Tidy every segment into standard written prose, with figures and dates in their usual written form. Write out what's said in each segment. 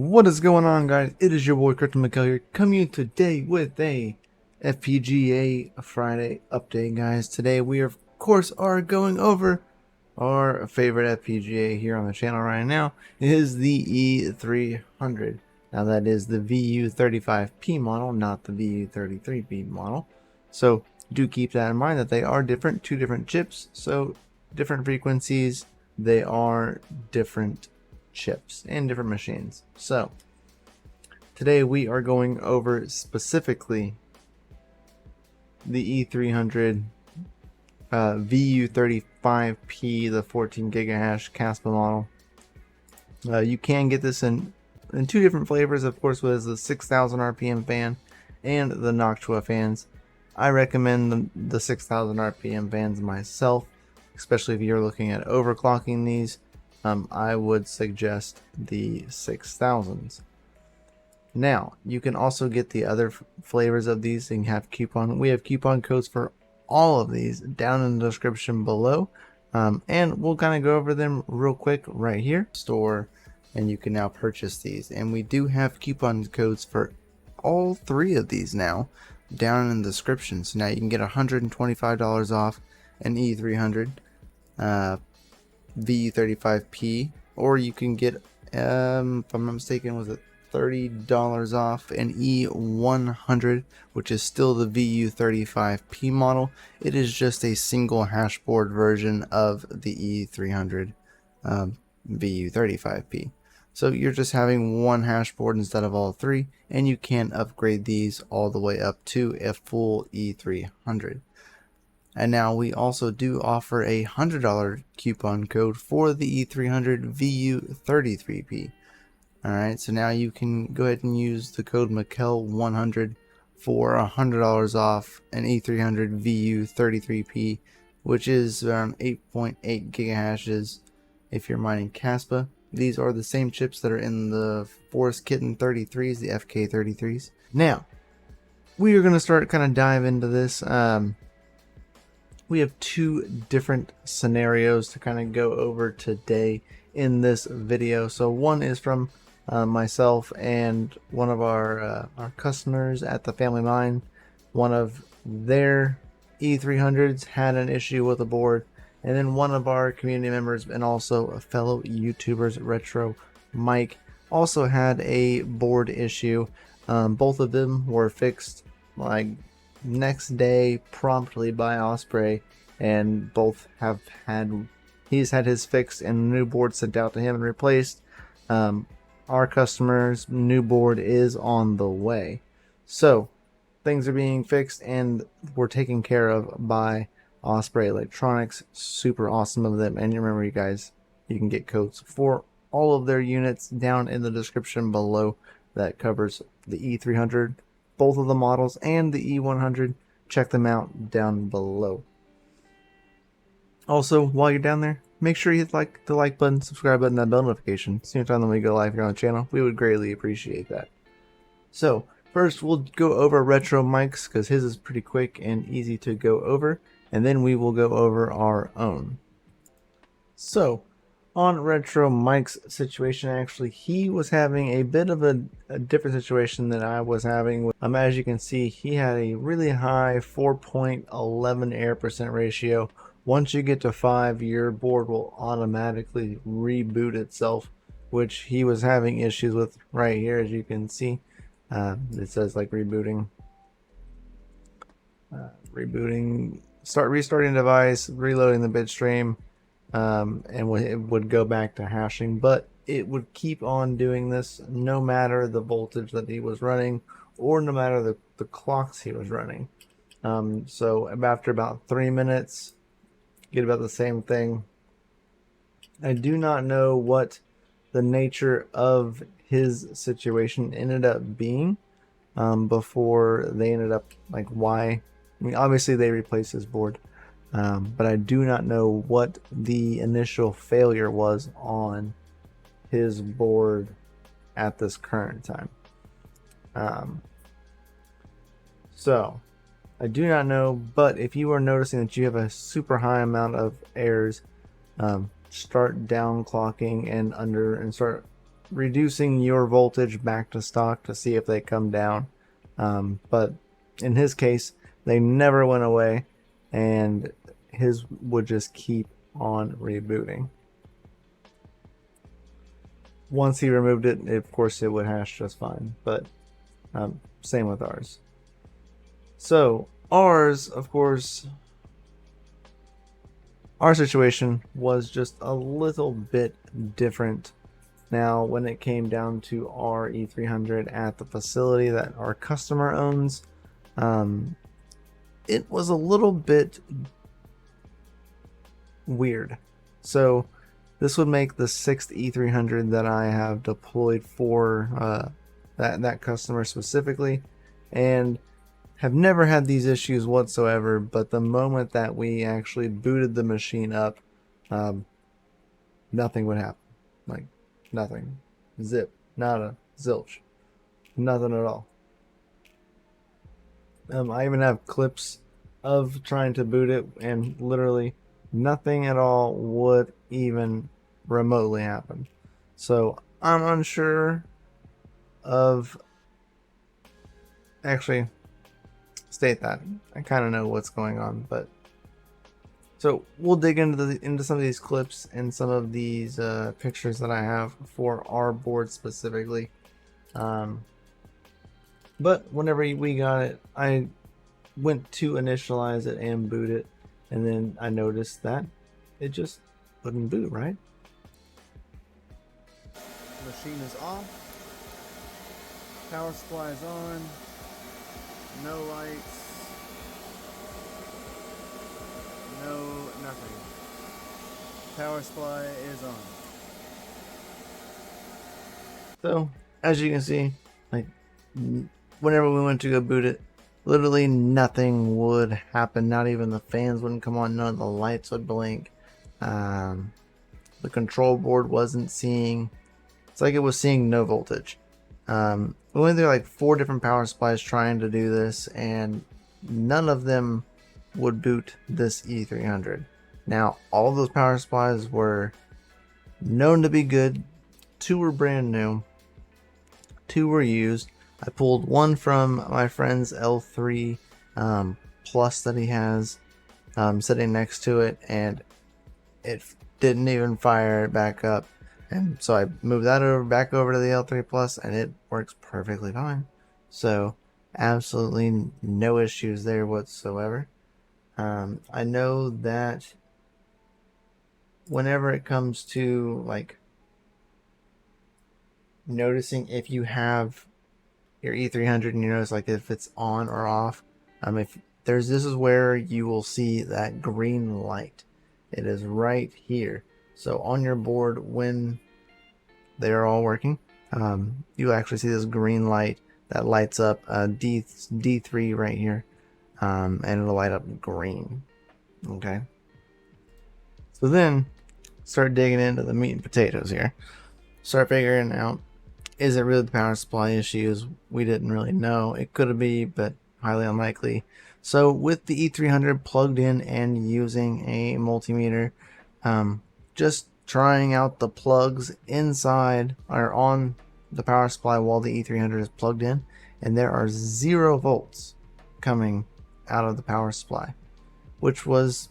What is going on, guys? It is your boy CryptoMykel here, coming today with a FPGA Friday update, guys. Today we of course are going over our favorite FPGA here on the channel right now. It is the E300. Now that is the VU35P model, not the VU33P model. So do keep that in mind that they are different, two different chips, so different frequencies. They are different chips and different machines. So today we are going over specifically the E300 VU35P, the 14 gigahash Caspa model. You can get this in two different flavors, of course, with the 6000 RPM fan and the Noctua fans. I recommend the 6000 RPM fans myself, especially if you're looking at overclocking these. I would suggest the 6000s. Now, you can also get the other flavors of these and have we have coupon codes for all of these down in the description below. And we'll kind of go over them real quick right here. Store, and you can now purchase these. And we do have coupon codes for all three of these now down in the description. So now you can get $125 off an E300. VU35P, or you can get, if I'm not mistaken, was it $30 off an E100, which is still the VU35P model. It is just a single hashboard version of the E300 VU35P. So you're just having one hashboard instead of all three, and you can upgrade these all the way up to a full E300. And now we also do offer a $100 coupon code for the E300 VU33P. Alright, so now you can go ahead and use the code Mykel100 for $100 off an E300 VU33P, which is around 8.8 gigahashes if you're mining Caspa. These are the same chips that are in the Forest Kitten 33s, the FK33s. Now, we are going to start kind of dive into this. We have two different scenarios to kind of go over today in this video. So one is from myself and one of our customers at the Family Mine. One of their E300s had an issue with the board, and then one of our community members and also a fellow YouTubers, Retro Mike, also had a board issue. Both of them were fixed like next day promptly by Osprey, and both have he's had his fixed and a new board sent out to him and replaced. Our customer's new board is on the way, so things are being fixed and we're taken care of by Osprey Electronics. Super awesome of them. And remember, you guys, you can get codes for all of their units down in the description below. That covers the E300, both of the models, and the E100. Check them out down below. Also, while you're down there, make sure you hit the like button, subscribe button, that bell notification. Same time that we go live here on the channel, we would greatly appreciate that. So first, we'll go over Retro Mike's because his is pretty quick and easy to go over, and then we will go over our own. So on Retro Mike's situation, actually, he was having a bit of a different situation than I was having. As you can see, he had a really high 4.11 error percent ratio. Once you get to 5, your board will automatically reboot itself, which he was having issues with right here. As you can see, it says like rebooting, restarting device, reloading the bit stream. And it would go back to hashing, but it would keep on doing this no matter the voltage that he was running or no matter the clocks he was running. So after about 3 minutes, get about the same thing. I do not know what the nature of his situation ended up being before they ended up, like, why. I mean, obviously they replaced his board. But I do not know what the initial failure was on his board at this current time. So I do not know, but if you are noticing that you have a super high amount of errors, start downclocking and start reducing your voltage back to stock to see if they come down. But in his case, they never went away, and his would just keep on rebooting. Once he removed it, of course, it would hash just fine, but same with ours. So ours, of course, our situation was just a little bit different. Now, when it came down to our E300 at the facility that our customer owns, it was a little bit weird. So this would make the 6th E300 that I have deployed for that customer specifically, and have never had these issues whatsoever. But the moment that we actually booted the machine up, nothing would happen. Like nothing. Zip. Nada. Zilch. Nothing at all. I even have clips of trying to boot it, and literally nothing at all would even remotely happen. So I'm unsure of, actually state that I kind of know what's going on, but so we'll dig into some of these clips and some of these pictures that I have for our board specifically. But whenever we got it, I went to initialize it and boot it, and then I noticed that it just wouldn't boot right. Machine is off. Power supply is on. No lights. No nothing. Power supply is on. So, as you can see, like whenever we went to go boot it, literally nothing would happen. Not even the fans wouldn't come on. None of the lights would blink. The control board wasn't seeing. It's like it was seeing no voltage. We went through like 4 different power supplies trying to do this, and none of them would boot this E300. Now, all of those power supplies were known to be good. 2 were brand new. 2 were used. I pulled one from my friend's L3 Plus that he has sitting next to it, and it didn't even fire it back up. And so I moved that back over to the L3 Plus, and it works perfectly fine. So absolutely no issues there whatsoever. I know that whenever it comes to like noticing if you have your E300 and you notice like if it's on or off, this is where you will see that green light. It is right here. So on your board, when they're all working, you actually see this green light that lights up D3 right here, and it'll light up green. Okay. So then start digging into the meat and potatoes here. Start figuring out, is it really the power supply issues? We didn't really know. It could be, but highly unlikely. So with the E300 plugged in and using a multimeter, just trying out the plugs inside or on the power supply while the E300 is plugged in, and there are 0 volts coming out of the power supply, which was,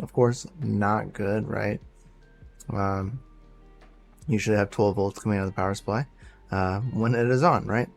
of course, not good, right? You should have 12 volts coming out of the power supply when it is on, right?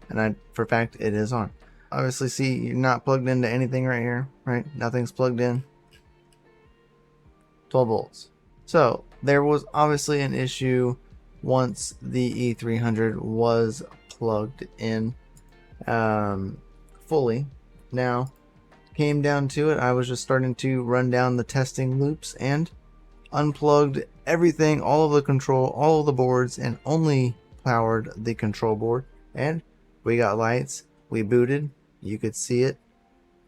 And for a fact, it is on. Obviously, see, you're not plugged into anything right here, right? Nothing's plugged in. 12 volts. So there was obviously an issue once the E300 was plugged in fully. Now, came down to it, I was just starting to run down the testing loops and unplugged everything, all of the control, all of the boards, and only powered the control board. And we got lights. We booted. You could see it,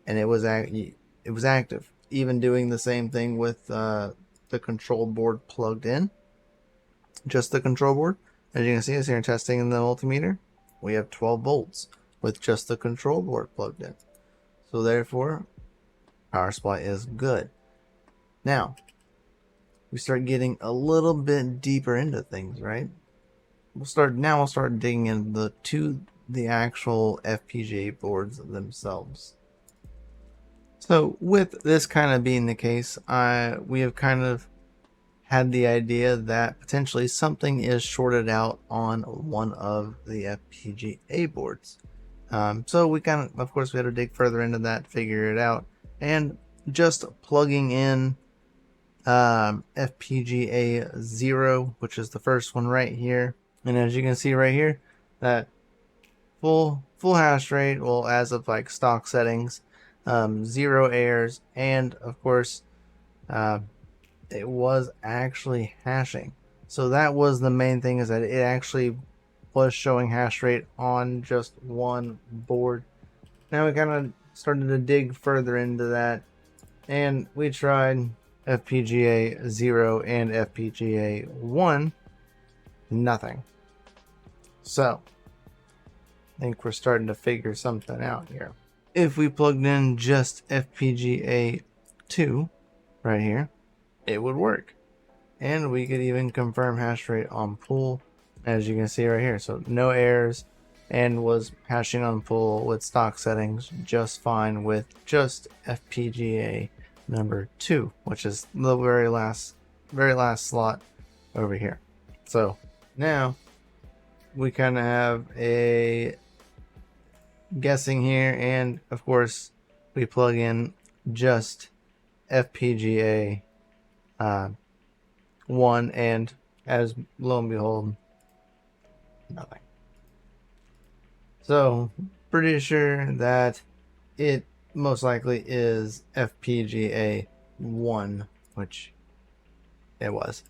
and it was active. Even doing the same thing with the control board plugged in, just the control board. As you can see, as here testing in the multimeter, we have 12 volts with just the control board plugged in. So therefore, power supply is good. Now, we start getting a little bit deeper into things, right? we'll start digging into the actual FPGA boards themselves. So with this kind of being the case, we have kind of had the idea that potentially something is shorted out on one of the FPGA boards. So we of course, we had to dig further into that, figure it out, and just plugging in FPGA 0, which is the first one right here. And as you can see right here, that full hash rate, well, as of like stock settings, 0 errors, and of course, it was actually hashing. So that was the main thing, is that it actually was showing hash rate on just one board. Now we kind of started to dig further into that, and we tried FPGA 0 and FPGA 1. Nothing. So I think we're starting to figure something out here. If we plugged in just FPGA 2 right here, it would work, and we could even confirm hash rate on pool, as you can see right here. So no errors, and was hashing on pool with stock settings just fine with just FPGA number 2, which is the very last slot over here. So now we kind of have a guessing here, and of course we plug in just FPGA 1, and as lo and behold, nothing. So pretty sure that it most likely is FPGA 1, which it was.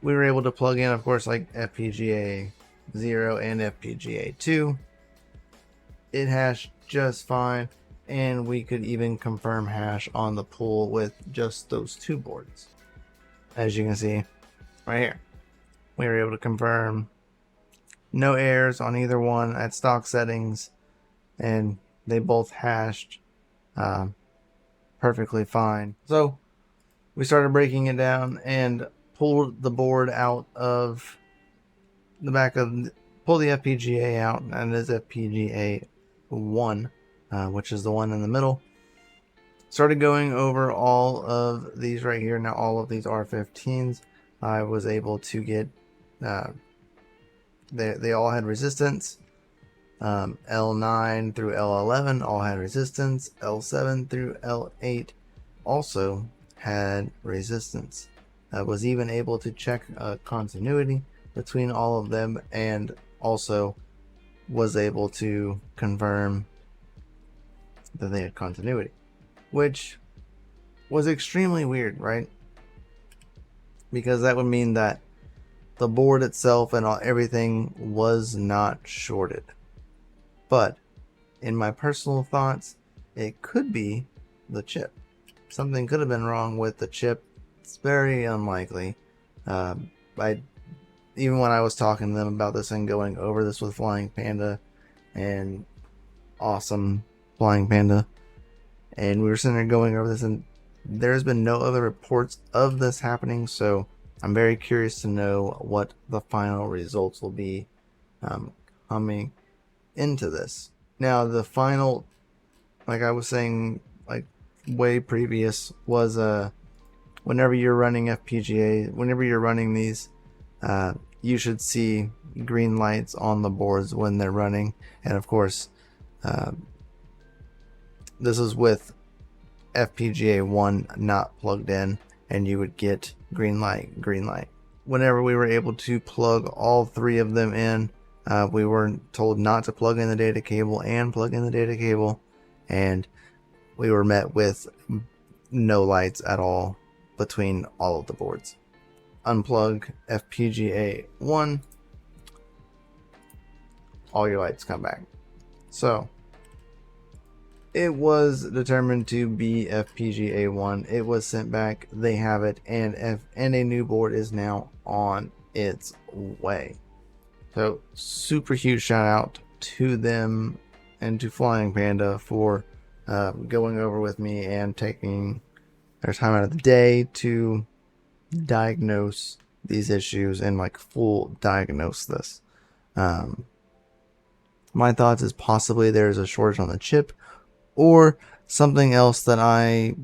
We were able to plug in, of course, like FPGA 0 and FPGA 2. It hashed just fine, and we could even confirm hash on the pool with just those 2 boards. As you can see right here, we were able to confirm no errors on either one at stock settings, and they both hashed perfectly fine. So we started breaking it down and pulled the board out of the back of, pull the FPGA out, and it is FPGA 1, which is the one in the middle. Started going over all of these right here. Now all of these R15s, I was able to get, they all had resistance. L9 through L11 all had resistance. L7 through L8 also had resistance. I was even able to check continuity between all of them, and also was able to confirm that they had continuity, which was extremely weird, right? Because that would mean that the board itself and everything was not shorted. But in my personal thoughts, it could be the chip. Something could have been wrong with the chip. It's very unlikely. Even when I was talking to them about this and going over this with Flying Panda and awesome Flying Panda, and we were sitting there going over this, and there's been no other reports of this happening, so I'm very curious to know what the final results will be coming into this. Now the final, like I was saying, like way previous, was whenever you're running FPGA, whenever you're running these, you should see green lights on the boards when they're running. And of course, this is with FPGA 1 not plugged in, and you would get green light, green light. Whenever we were able to plug all 3 of them in, we were told not to plug in the data cable and plug in the data cable, and we were met with no lights at all between all of the boards. Unplug FPGA 1, all your lights come back. So it was determined to be FPGA 1. It was sent back. They have it, and a new board is now on its way. So super huge shout out to them and to Flying Panda for going over with me and taking their time out of the day to diagnose these issues and like full diagnose this. My thoughts is possibly there's a shortage on the chip or something else that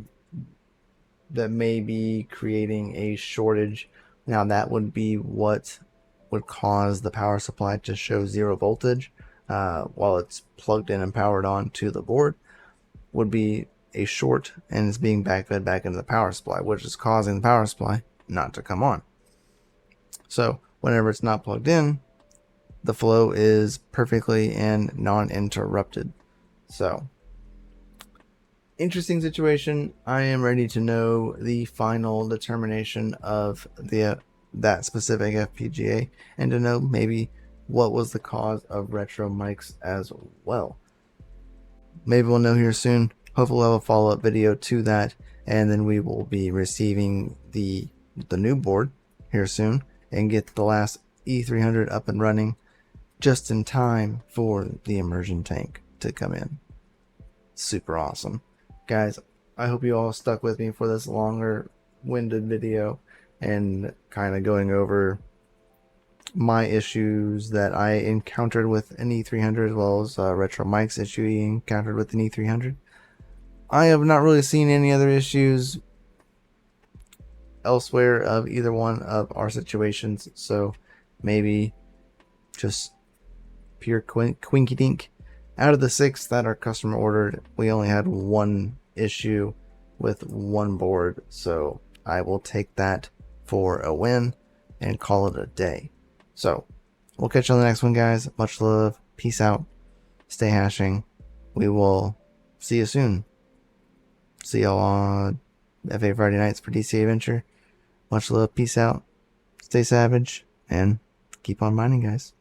may be creating a shortage. Now that would be what would cause the power supply to show 0 voltage while it's plugged in and powered on to the board, would be a short, and it's being backfed back into the power supply, which is causing the power supply not to come on. So whenever it's not plugged in, the flow is perfectly and non-interrupted. So interesting situation. I am ready to know the final determination of that specific FPGA and to know maybe what was the cause of retro mics as well. Maybe we'll know here soon. Hopefully we'll have a follow-up video to that, and then we will be receiving the new board here soon and get the last E300 up and running just in time for the immersion tank to come in. Super awesome. Guys, I hope you all stuck with me for this longer winded video and kind of going over my issues that I encountered with an E300 as well as Retro Mike's issue he encountered with an E300. I have not really seen any other issues elsewhere of either one of our situations, so maybe just pure quinky dink. Out of the 6 that our customer ordered, we only had one issue with one board, so I will take that for a win and call it a day. So we'll catch you on the next one, guys. Much love, peace out, stay hashing. We will see you soon. See y'all on FA Friday nights for DCA Adventure. Much love, peace out, stay savage, and keep on mining, guys.